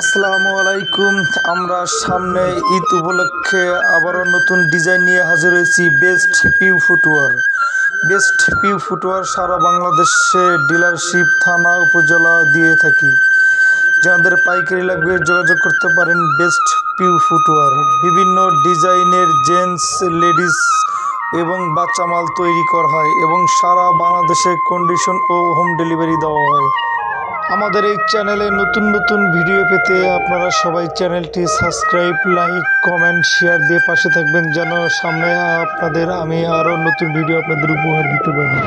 আসসালামু আলাইকুম। আমরা সামনে ঈদ উপলক্ষে আবারও নতুন ডিজাইন নিয়ে হাজির হয়েছি। Best pew footwear. Best pew footwear সারা বাংলাদেশে ডিলারশিপ থানা উপজেলা দিয়ে থাকি। যাদের পাইকারি লাগবে যোগাযোগ করতে পারেন বেস্ট পিউ ফুটওয়ার। বিভিন্ন ডিজাইনের জেন্টস, লেডিস এবং বাচ্চা মাল তৈরি করা হয় এবং সারা বাংলাদেশে কন্ডিশন ও হোম ডেলিভারি দেওয়া হয়। আমাদের এই চ্যানেলে নতুন নতুন ভিডিও পেতে আপনারা সবাই চ্যানেলটি সাবস্ক্রাইব, লাইক, কমেন্ট, শেয়ার দিয়ে পাশে থাকবেন, যেন সামনে আমি আরও নতুন ভিডিও আপনাদের উপহার দিতে পারি।